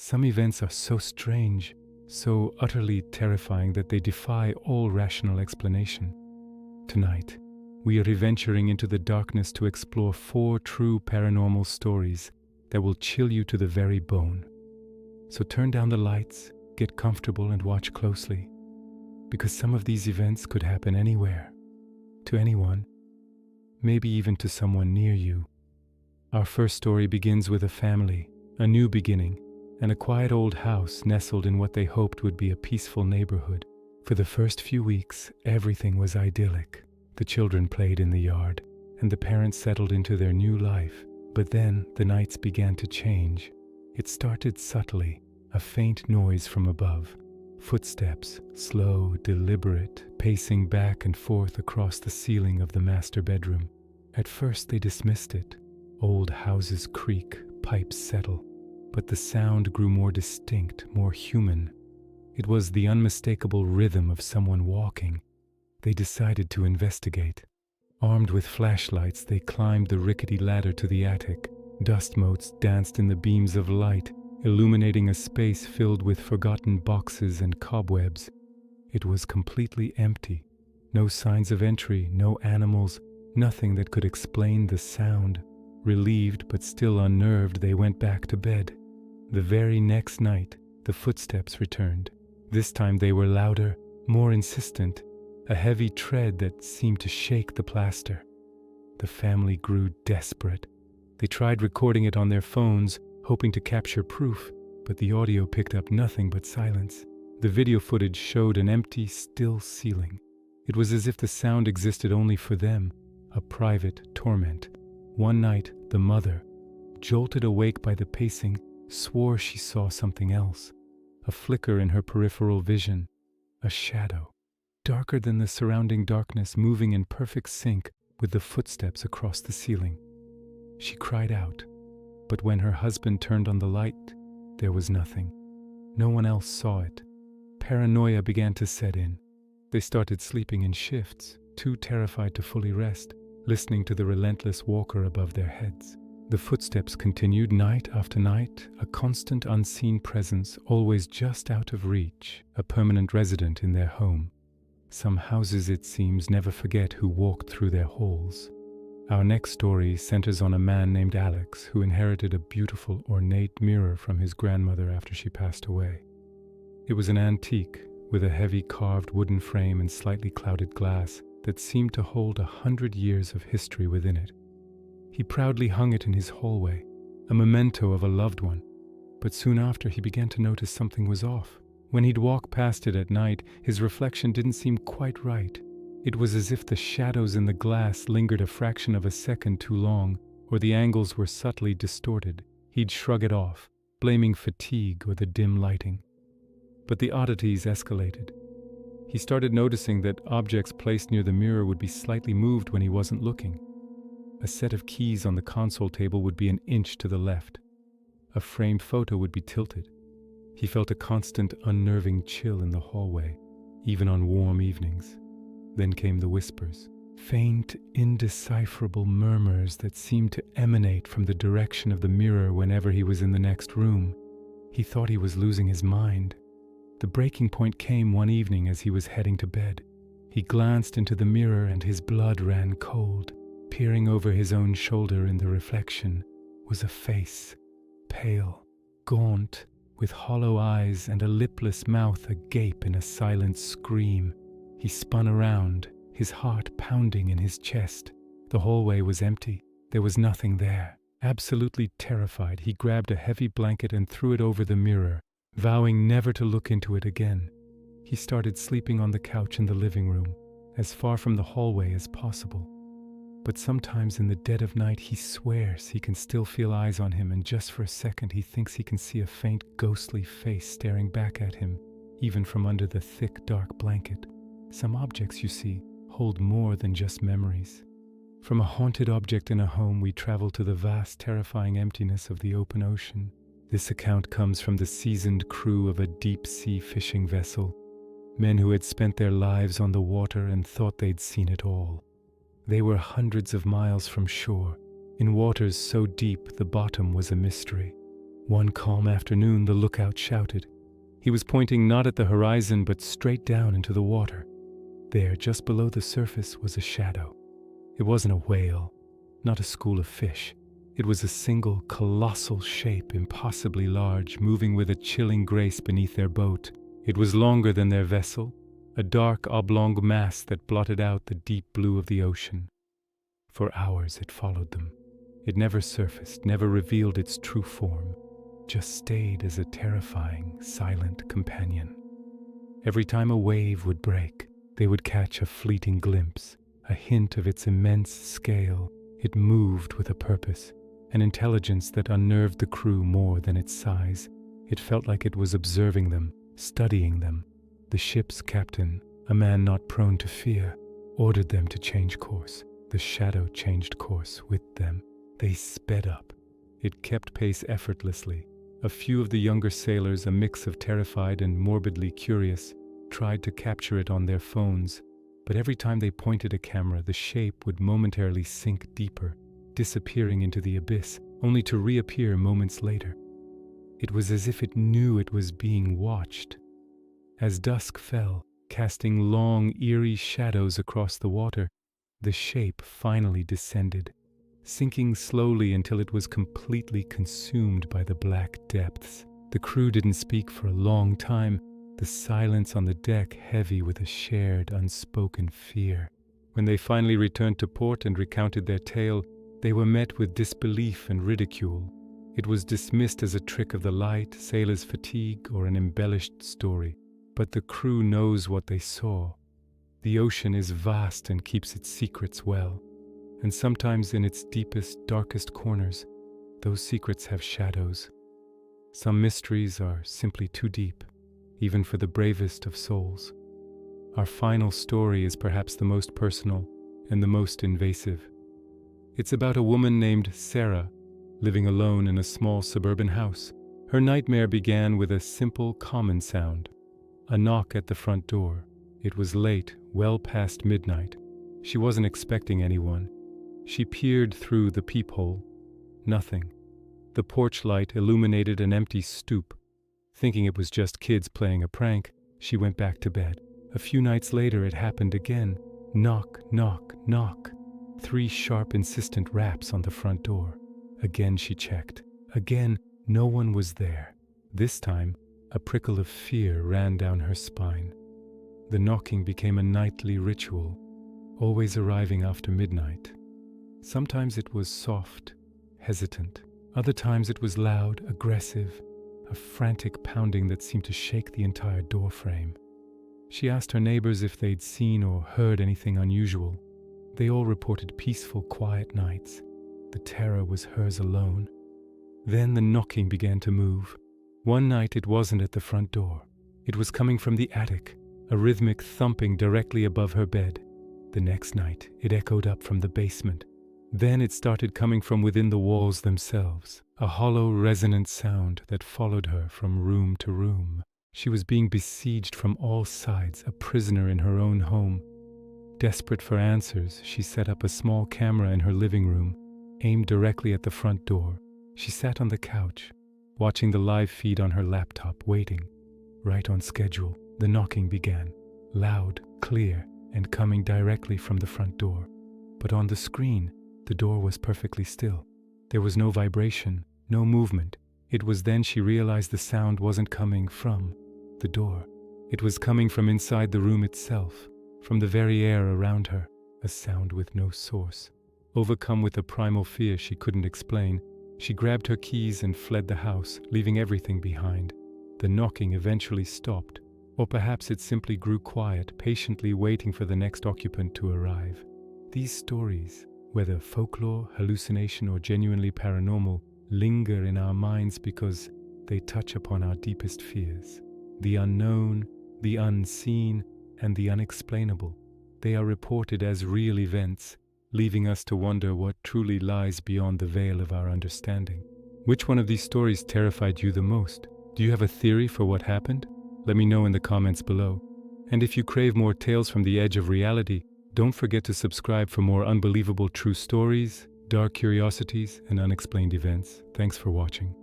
Some events are so strange, so utterly terrifying that they defy all rational explanation. Tonight, we are venturing into the darkness to explore 4 true paranormal stories that will chill you to the very bone. So turn down the lights, get comfortable, and watch closely, because some of these events could happen anywhere, to anyone, maybe even to someone near you. Our first story begins with a family, a new beginning, and a quiet old house nestled in what they hoped would be a peaceful neighborhood. For the first few weeks, everything was idyllic. The children played in the yard, and the parents settled into their new life. But then the nights began to change. It started subtly, a faint noise from above. Footsteps, slow, deliberate, pacing back and forth across the ceiling of the master bedroom. At first they dismissed it. Old houses creak, pipes settle. But the sound grew more distinct, more human. It was the unmistakable rhythm of someone walking. They decided to investigate. Armed with flashlights, they climbed the rickety ladder to the attic. Dust motes danced in the beams of light, illuminating a space filled with forgotten boxes and cobwebs. It was completely empty. No signs of entry, no animals, nothing that could explain the sound. Relieved but still unnerved, they went back to bed. The very next night, the footsteps returned. This time they were louder, more insistent, a heavy tread that seemed to shake the plaster. The family grew desperate. They tried recording it on their phones, hoping to capture proof, but the audio picked up nothing but silence. The video footage showed an empty, still ceiling. It was as if the sound existed only for them, a private torment. One night, the mother, jolted awake by the pacing, swore she saw something else. A flicker in her peripheral vision, a shadow, darker than the surrounding darkness, moving in perfect sync with the footsteps across the ceiling. She cried out, but when her husband turned on the light, there was nothing. No one else saw it. Paranoia began to set in. They started sleeping in shifts, too terrified to fully rest, listening to the relentless walker above their heads. The footsteps continued night after night, a constant unseen presence, always just out of reach, a permanent resident in their home. Some houses, it seems, never forget who walked through their halls. Our next story centers on a man named Alex who inherited a beautiful, ornate mirror from his grandmother after she passed away. It was an antique, with a heavy carved wooden frame and slightly clouded glass that seemed to hold 100 years of history within it. He proudly hung it in his hallway, a memento of a loved one. But soon after, he began to notice something was off. When he'd walk past it at night, his reflection didn't seem quite right. It was as if the shadows in the glass lingered a fraction of a second too long, or the angles were subtly distorted. He'd shrug it off, blaming fatigue or the dim lighting. But the oddities escalated. He started noticing that objects placed near the mirror would be slightly moved when he wasn't looking. A set of keys on the console table would be an inch to the left. A framed photo would be tilted. He felt a constant, unnerving chill in the hallway, even on warm evenings. Then came the whispers, faint, indecipherable murmurs that seemed to emanate from the direction of the mirror whenever he was in the next room. He thought he was losing his mind. The breaking point came one evening as he was heading to bed. He glanced into the mirror and his blood ran cold. Peering over his own shoulder in the reflection was a face, pale, gaunt, with hollow eyes and a lipless mouth agape in a silent scream. He spun around, his heart pounding in his chest. The hallway was empty. There was nothing there. Absolutely terrified, he grabbed a heavy blanket and threw it over the mirror, vowing never to look into it again. He started sleeping on the couch in the living room, as far from the hallway as possible. But sometimes in the dead of night, he swears he can still feel eyes on him, and just for a second he thinks he can see a faint, ghostly face staring back at him, even from under the thick, dark blanket. Some objects, you see, hold more than just memories. From a haunted object in a home, we travel to the vast, terrifying emptiness of the open ocean. This account comes from the seasoned crew of a deep-sea fishing vessel, men who had spent their lives on the water and thought they'd seen it all. They were hundreds of miles from shore, in waters so deep the bottom was a mystery. One calm afternoon, the lookout shouted. He was pointing not at the horizon but straight down into the water. There, just below the surface, was a shadow. It wasn't a whale, not a school of fish. It was a single, colossal shape, impossibly large, moving with a chilling grace beneath their boat. It was longer than their vessel, a dark oblong mass that blotted out the deep blue of the ocean. For hours it followed them. It never surfaced, never revealed its true form, just stayed as a terrifying, silent companion. Every time a wave would break, they would catch a fleeting glimpse, a hint of its immense scale. It moved with a purpose, an intelligence that unnerved the crew more than its size. It felt like it was observing them, studying them. The ship's captain, a man not prone to fear, ordered them to change course. The shadow changed course with them. They sped up. It kept pace effortlessly. A few of the younger sailors, a mix of terrified and morbidly curious, tried to capture it on their phones, but every time they pointed a camera, the shape would momentarily sink deeper, disappearing into the abyss, only to reappear moments later. It was as if it knew it was being watched. As dusk fell, casting long, eerie shadows across the water, the shape finally descended, sinking slowly until it was completely consumed by the black depths. The crew didn't speak for a long time, the silence on the deck heavy with a shared, unspoken fear. When they finally returned to port and recounted their tale, they were met with disbelief and ridicule. It was dismissed as a trick of the light, sailors' fatigue, or an embellished story. But the crew knows what they saw. The ocean is vast and keeps its secrets well. And sometimes in its deepest, darkest corners, those secrets have shadows. Some mysteries are simply too deep, even for the bravest of souls. Our final story is perhaps the most personal and the most invasive. It's about a woman named Sarah, living alone in a small suburban house. Her nightmare began with a simple, common sound, a knock at the front door. It was late, well past midnight. She wasn't expecting anyone. She peered through the peephole. Nothing. The porch light illuminated an empty stoop. Thinking it was just kids playing a prank, she went back to bed. A few nights later it happened again. Knock, knock, knock. 3 sharp, insistent raps on the front door. Again she checked. Again, no one was there. This time, a prickle of fear ran down her spine. The knocking became a nightly ritual, always arriving after midnight. Sometimes it was soft, hesitant. Other times it was loud, aggressive, a frantic pounding that seemed to shake the entire doorframe. She asked her neighbors if they'd seen or heard anything unusual. They all reported peaceful, quiet nights. The terror was hers alone. Then the knocking began to move. One night it wasn't at the front door. It was coming from the attic, a rhythmic thumping directly above her bed. The next night it echoed up from the basement. Then it started coming from within the walls themselves, a hollow, resonant sound that followed her from room to room. She was being besieged from all sides, a prisoner in her own home. Desperate for answers, she set up a small camera in her living room, aimed directly at the front door. She sat on the couch, watching the live feed on her laptop, waiting. Right on schedule, the knocking began, loud, clear, and coming directly from the front door. But on the screen, the door was perfectly still. There was no vibration, no movement. It was then she realized the sound wasn't coming from the door. It was coming from inside the room itself, from the very air around her, a sound with no source. Overcome with a primal fear she couldn't explain, she grabbed her keys and fled the house, leaving everything behind. The knocking eventually stopped, or perhaps it simply grew quiet, patiently waiting for the next occupant to arrive. These stories, whether folklore, hallucination, or genuinely paranormal, linger in our minds because they touch upon our deepest fears. The unknown, the unseen, and the unexplainable. They are reported as real events, leaving us to wonder what truly lies beyond the veil of our understanding. Which one of these stories terrified you the most? Do you have a theory for what happened? Let me know in the comments below. And if you crave more tales from the edge of reality, don't forget to subscribe for more unbelievable true stories, dark curiosities, and unexplained events. Thanks for watching.